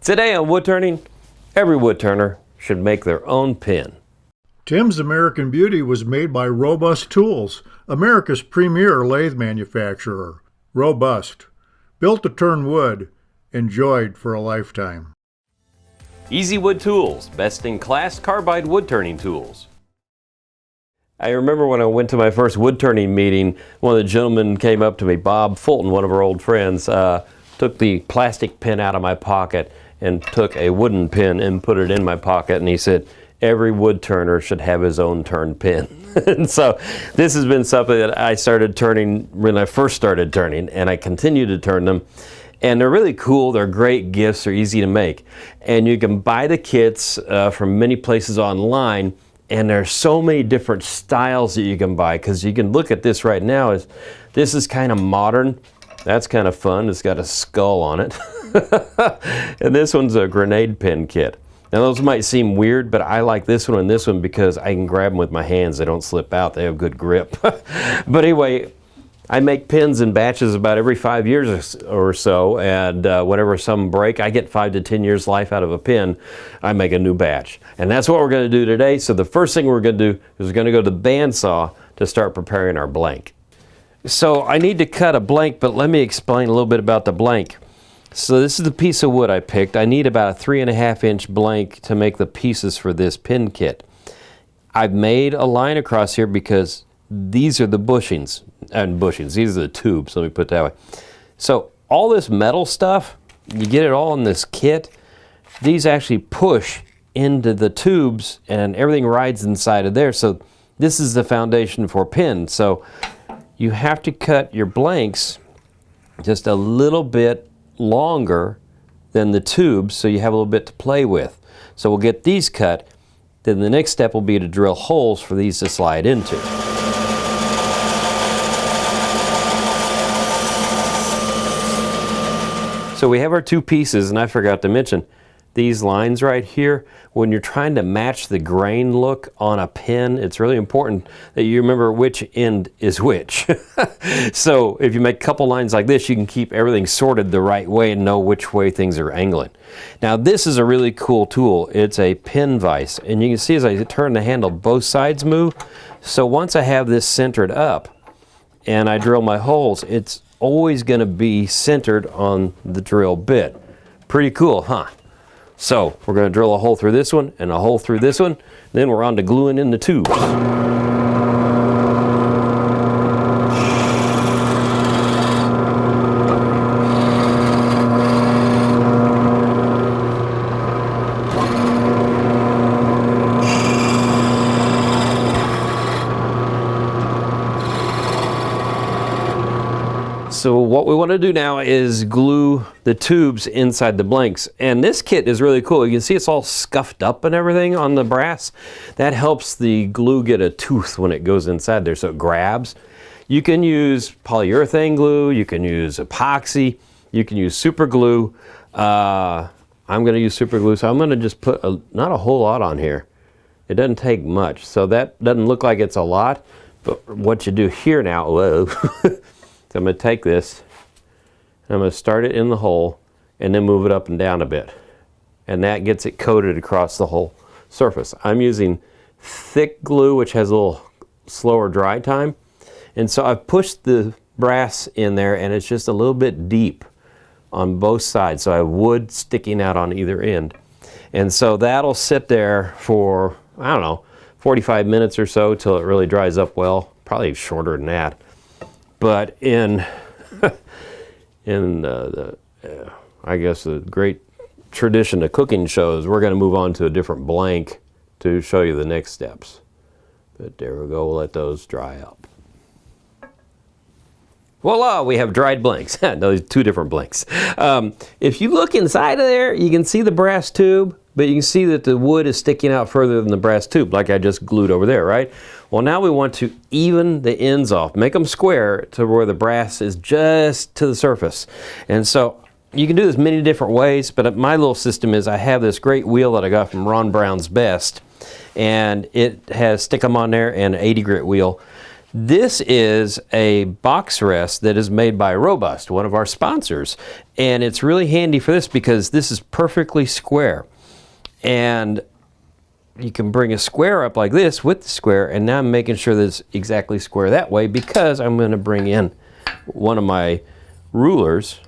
Today on Woodturning, every woodturner should make their own pin. Tim's American Beauty was made by Robust Tools, America's premier lathe manufacturer. Robust, built to turn wood, enjoyed for a lifetime. Easy Wood Tools, best-in-class carbide woodturning tools. I remember when I went to my first woodturning meeting, one of the gentlemen came up to me, Bob Fulton, one of our old friends, took the plastic pin out of my pocket and took a wooden pin and put it in my pocket, and he said, every woodturner should have his own turn pin. And so this has been something that I started turning when I first started turning, and I continue to turn them. And they're really cool, they're great gifts, they're easy to make. And you can buy the kits from many places online, and there's so many different styles that you can buy, because you can look at this right now, this is kind of modern. That's kind of fun, it's got a skull on it. And this one's a grenade pin kit. Now those might seem weird, but I like this one and this one because I can grab them with my hands. They don't slip out, they have good grip. But anyway, I make pins in batches about every 5 years or so, and whenever some break, I get 5 to 10 years life out of a pin, I make a new batch. And that's what we're going to do today. So the first thing we're going to do is we're going to go to the bandsaw to start preparing our blank. So I need to cut a blank, but let me explain a little bit about the blank. So this is the piece of wood I picked. I need about a 3.5 inch blank to make the pieces for this pin kit. I've made a line across here because these are the bushings, these are the tubes, let me put it that way. So all this metal stuff, you get it all in this kit. These actually push into the tubes and everything rides inside of there. So this is the foundation for pins. So you have to cut your blanks just a little bit longer than the tubes so you have a little bit to play with. So we'll get these cut. Then the next step will be to drill holes for these to slide into. So we have our two pieces, and I forgot to mention these lines right here. When you're trying to match the grain look on a pin, it's really important that you remember which end is which. So if you make a couple lines like this, you can keep everything sorted the right way and know which way things are angling. Now this is a really cool tool. It's a pin vise, and you can see as I turn the handle, both sides move. So once I have this centered up and I drill my holes, it's always going to be centered on the drill bit. Pretty cool, huh? So we're going to drill a hole through this one and a hole through this one. Then we're on to gluing in the tubes. So what we want to do now is glue the tubes inside the blanks. And this kit is really cool. You can see it's all scuffed up and everything on the brass. That helps the glue get a tooth when it goes inside there so it grabs. You can use polyurethane glue, you can use epoxy, you can use super glue. I'm going to use super glue, so I'm going to just put not a whole lot on here. It doesn't take much, so that doesn't look like it's a lot. But what you do here now, whoa. So I'm going to take this, and I'm going to start it in the hole, and then move it up and down a bit. And that gets it coated across the whole surface. I'm using thick glue, which has a little slower dry time. And so I've pushed the brass in there, and it's just a little bit deep on both sides. So I have wood sticking out on either end. And so that'll sit there for, I don't know, 45 minutes or so till it really dries up well. Probably shorter than that. But in I guess the great tradition of cooking shows, we're going to move on to a different blank to show you the next steps. But there we go, we'll let those dry up. Voila, we have dried blanks. No, two different blanks. If you look inside of there, you can see the brass tube, but you can see that the wood is sticking out further than the brass tube, like I just glued over there, right? Well, now we want to even the ends off, make them square to where the brass is just to the surface. And so you can do this many different ways, but my little system is I have this great wheel that I got from Ron Brown's Best, and it has stick 'em on there and an 80 grit wheel. This is a box rest that is made by Robust, one of our sponsors. And it's really handy for this because this is perfectly square. And you can bring a square up like this with the square, and now I'm making sure that it's exactly square that way because I'm going to bring in one of my rulers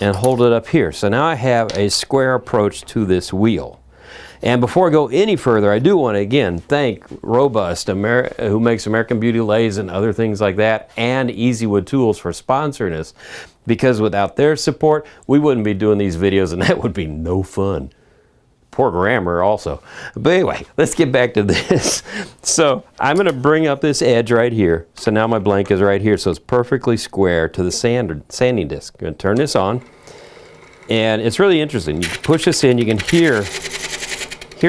and hold it up here. So now I have a square approach to this wheel. And before I go any further, I do want to again thank Robust, who makes American Beauty lathes and other things like that, and Easy Wood Tools for sponsoring us, because without their support, we wouldn't be doing these videos, and that would be no fun. Poor grammar also. But anyway, let's get back to this. So I'm going to bring up this edge right here. So now my blank is right here, so it's perfectly square to the sanding disc. I'm going to turn this on, and it's really interesting. You can push this in, you can hear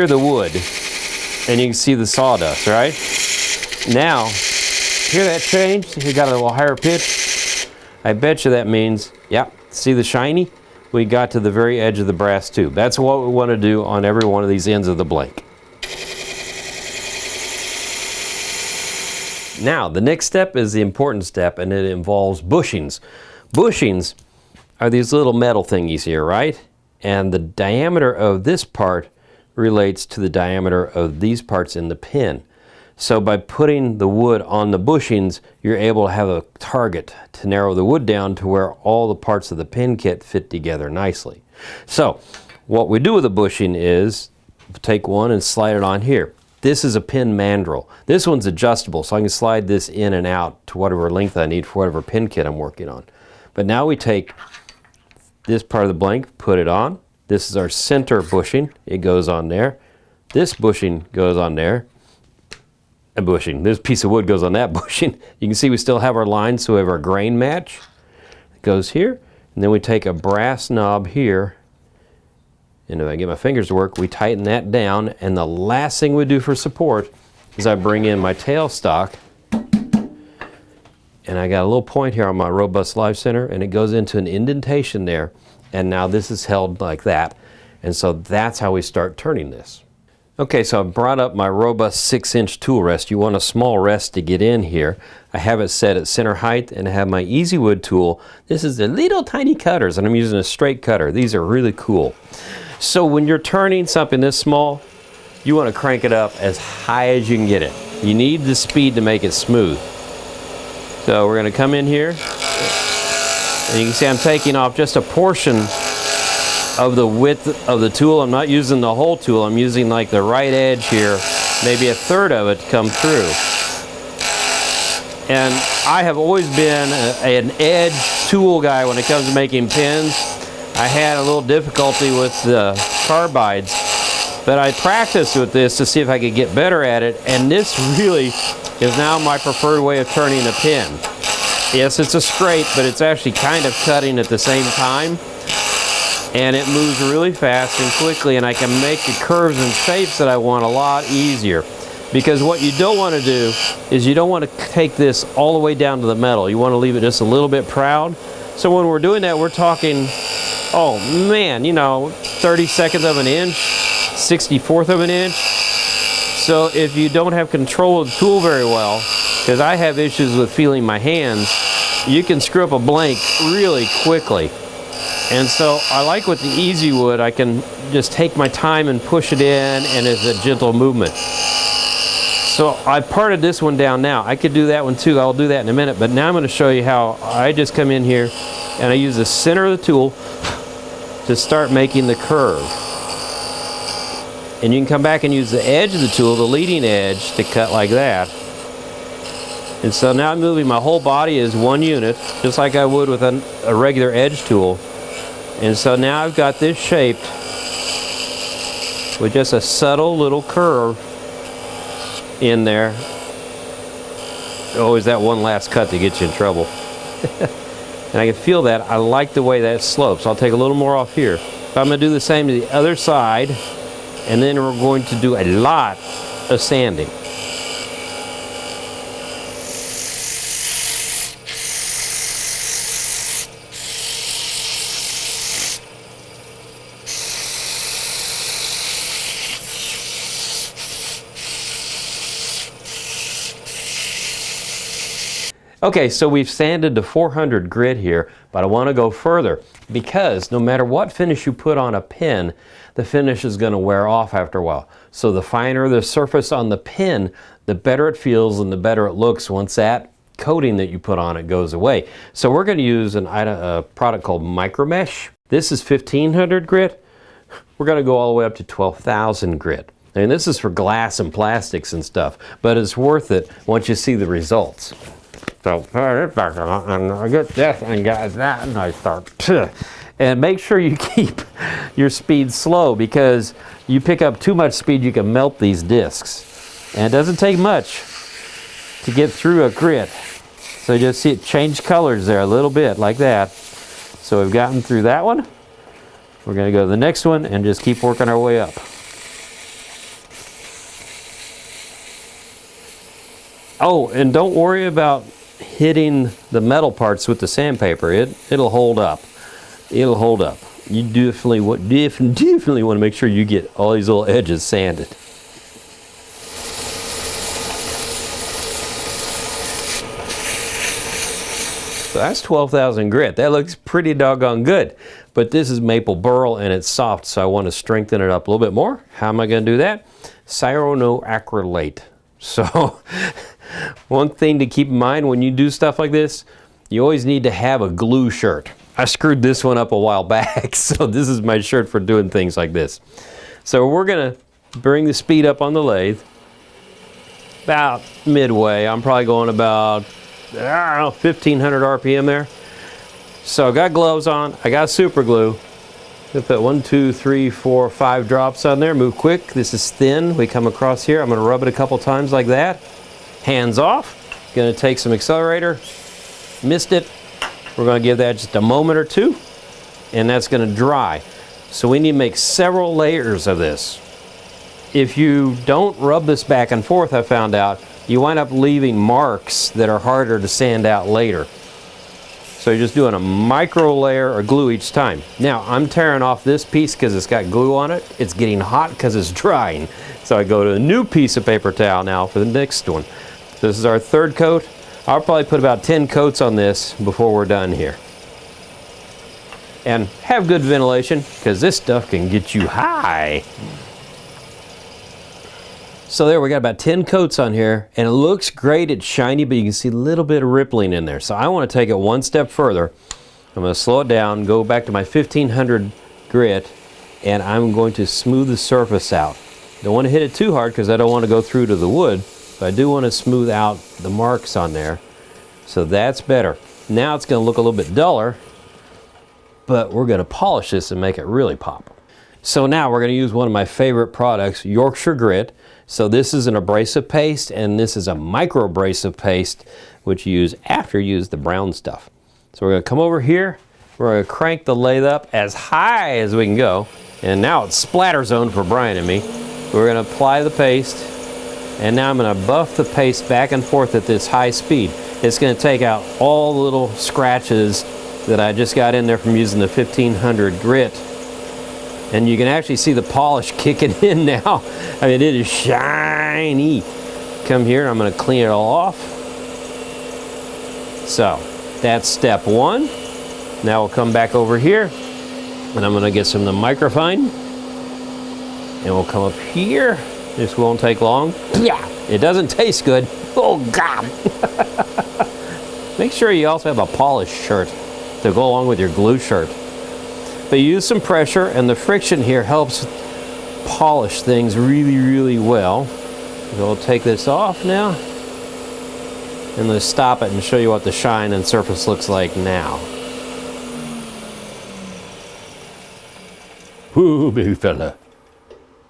the wood, and you can see the sawdust, right? Now, hear that change? You got a little higher pitch? I bet you that means, yeah, see the shiny? We got to the very edge of the brass tube. That's what we want to do on every one of these ends of the blank. Now, the next step is the important step, and it involves bushings. Bushings are these little metal thingies here, right? And the diameter of this part relates to the diameter of these parts in the pin. So by putting the wood on the bushings, you're able to have a target to narrow the wood down to where all the parts of the pin kit fit together nicely. So what we do with the bushing is take one and slide it on here. This is a pin mandrel. This one's adjustable, so I can slide this in and out to whatever length I need for whatever pin kit I'm working on. But now we take this part of the blank, put it on. This is our center bushing. It goes on there. This bushing goes on there. A bushing. This piece of wood goes on that bushing. You can see we still have our lines, so we have our grain match. It goes here, and then we take a brass knob here, and if I get my fingers to work, we tighten that down, and the last thing we do for support is I bring in my tailstock, and I got a little point here on my Robust Live Center, and it goes into an indentation there, and now this is held like that, and so that's how we start turning this. Okay, so I brought up my Robust 6-inch tool rest. You want a small rest to get in here. I have it set at center height, and I have my Easy Wood tool. This is the little tiny cutters, and I'm using a straight cutter. These are really cool. So when you're turning something this small, you want to crank it up as high as you can get it. You need the speed to make it smooth. So we're going to come in here, and you can see I'm taking off just a portion of the width of the tool. I'm not using the whole tool. I'm using like the right edge here, maybe a third of it to come through. And I have always been an edge tool guy when it comes to making pins. I had a little difficulty with the carbides, but I practiced with this to see if I could get better at it, and this really is now my preferred way of turning a pin. Yes, it's a straight, but it's actually kind of cutting at the same time. And it moves really fast and quickly, and I can make the curves and shapes that I want a lot easier. Because what you don't want to do is you don't want to take this all the way down to the metal. You want to leave it just a little bit proud. So when we're doing that, we're talking, oh man, you know, 32nd of an inch, 64th of an inch. So if you don't have control of the tool very well, because I have issues with feeling my hands, you can screw up a blank really quickly. And so I like with the Easy Wood, I can just take my time and push it in, and it's a gentle movement. So I parted this one down now. I could do that one too. I'll do that in a minute. But now I'm going to show you how I just come in here and I use the center of the tool to start making the curve. And you can come back and use the edge of the tool, the leading edge, to cut like that. And so now I'm moving my whole body as one unit, just like I would with a regular edge tool. And so now I've got this shaped with just a subtle little curve in there. Always that one last cut to get you in trouble. And I can feel that. I like the way that slopes. I'll take a little more off here. But I'm going to do the same to the other side, and then we're going to do a lot of sanding. Okay, so we've sanded to 400 grit here, but I want to go further because no matter what finish you put on a pin, the finish is going to wear off after a while. So the finer the surface on the pin, the better it feels and the better it looks once that coating that you put on it goes away. So we're going to use a product called Micro Mesh. This is 1500 grit. We're going to go all the way up to 12,000 grit. And this is for glass and plastics and stuff, but it's worth it once you see the results. So and I get this and got that, and I start. And make sure you keep your speed slow, because you pick up too much speed, you can melt these discs. And it doesn't take much to get through a grit. So you just see it change colors there a little bit like that. So we've gotten through that one. We're going to go to the next one and just keep working our way up. Oh, and don't worry about hitting the metal parts with the sandpaper. It'll hold up. It'll hold up. You definitely want to make sure you get all these little edges sanded. So that's 12,000 grit. That looks pretty doggone good. But this is maple burl and it's soft, so I want to strengthen it up a little bit more. How am I going to do that? Cyanoacrylate. So one thing to keep in mind when you do stuff like this, you always need to have a glue shirt. I screwed this one up a while back, so this is my shirt for doing things like this. So we're going to bring the speed up on the lathe about midway. I'm probably going about, I don't know, 1500 RPM there. So I got gloves on, I got super glue. We'll put 1, 2, 3, 4, 5 drops on there. Move quick. This is thin. We come across here. I'm going to rub it a couple times like that. Hands off. Going to take some accelerator. Missed it. We're going to give that just a moment or two, and that's going to dry. So we need to make several layers of this. If you don't rub this back and forth, I found out, you wind up leaving marks that are harder to sand out later. So you're just doing a micro layer of glue each time. Now I'm tearing off this piece because it's got glue on it. It's getting hot because it's drying. So I go to a new piece of paper towel now for the next one. This is our third coat. I'll probably put about 10 coats on this before we're done here. And have good ventilation, because this stuff can get you high. So there, we got about 10 coats on here, and it looks great, it's shiny, but you can see a little bit of rippling in there. So I want to take it one step further. I'm going to slow it down, go back to my 1500 grit, and I'm going to smooth the surface out. Don't want to hit it too hard because I don't want to go through to the wood, but I do want to smooth out the marks on there. So that's better. Now it's going to look a little bit duller, but we're going to polish this and make it really pop. So now we're going to use one of my favorite products, Yorkshire Grit. So this is an abrasive paste, and this is a micro abrasive paste, which you use after you use the brown stuff. So we're going to come over here, we're going to crank the lathe up as high as we can go, and now it's splatter zone for Brian and me. We're going to apply the paste, and now I'm going to buff the paste back and forth at this high speed. It's going to take out all the little scratches that I just got in there from using the 1500 grit. And you can actually see the polish kicking in now. I mean, it is shiny. Come here, I'm going to clean it all off. So that's step one. Now we'll come back over here, and I'm going to get some of the microfine, and we'll come up here. This won't take long. Yeah, it doesn't taste good. Oh God. Make sure you also have a polished shirt to go along with your glue shirt. But you use some pressure, and the friction here helps polish things really, really well. So we'll take this off now, and let's stop it and show you what the shine and surface looks like now. Whoo, big fella.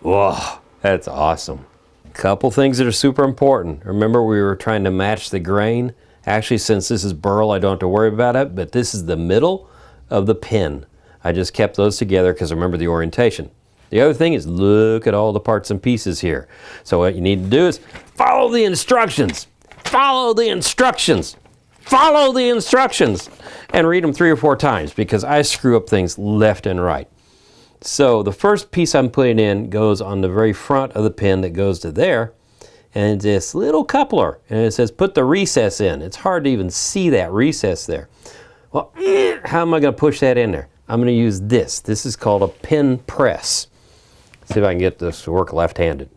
Whoa, that's awesome. Couple things that are super important. Remember, we were trying to match the grain. Actually, since this is burl, I don't have to worry about it, but this is the middle of the pin. I just kept those together because I remember the orientation. The other thing is, look at all the parts and pieces here. So what you need to do is follow the instructions. Follow the instructions. Follow the instructions. And read them 3 or 4 times, because I screw up things left and right. So the first piece I'm putting in goes on the very front of the pin that goes to there. and this little coupler, and it says put the recess in. It's hard to even see that recess there. Well, how am I going to push that in there? I'm going to use this. This is called a pin press. See if I can get this to work left-handed.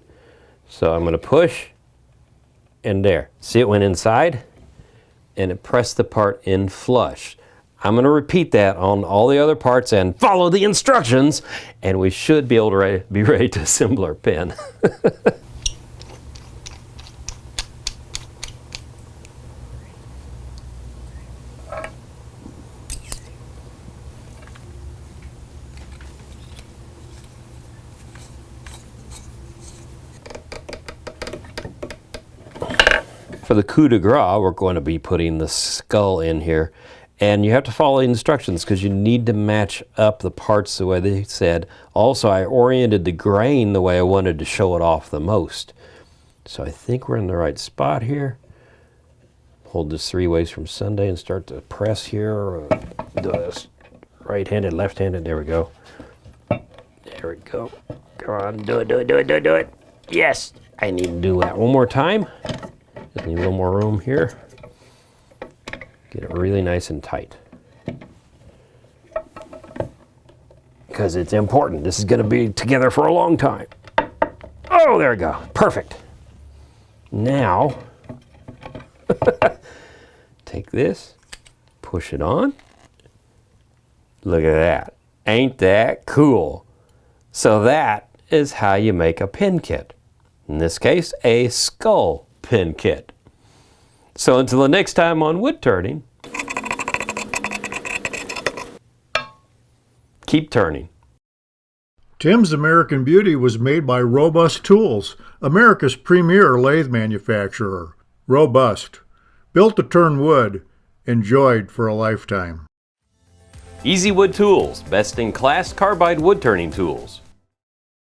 So I'm going to push, and there. See, it went inside, and it pressed the part in flush. I'm going to repeat that on all the other parts and follow the instructions, and we should be able to be ready to assemble our pin. For the coup de grace, we're going to be putting the skull in here. And you have to follow the instructions because you need to match up the parts the way they said. Also, I oriented the grain the way I wanted to show it off the most. So I think we're in the right spot here. Hold this 3 ways from Sunday and start to press here. Do this right-handed, left-handed. There we go. There we go. Come on, do it, do it, do it, do it, do it. Yes! I need to do that one more time. Just need a little more room here. Get it really nice and tight. Because it's important. This is going to be together for a long time. Oh, there we go. Perfect. Now, take this, push it on. Look at that. Ain't that cool? So that is how you make a pin kit. In this case, a skull pin kit. So until the next time on wood turning, keep turning. Tim's American Beauty was made by Robust Tools, America's premier lathe manufacturer. Robust. Built to turn wood. Enjoyed for a lifetime. Easy Wood Tools, best in class carbide wood turning tools.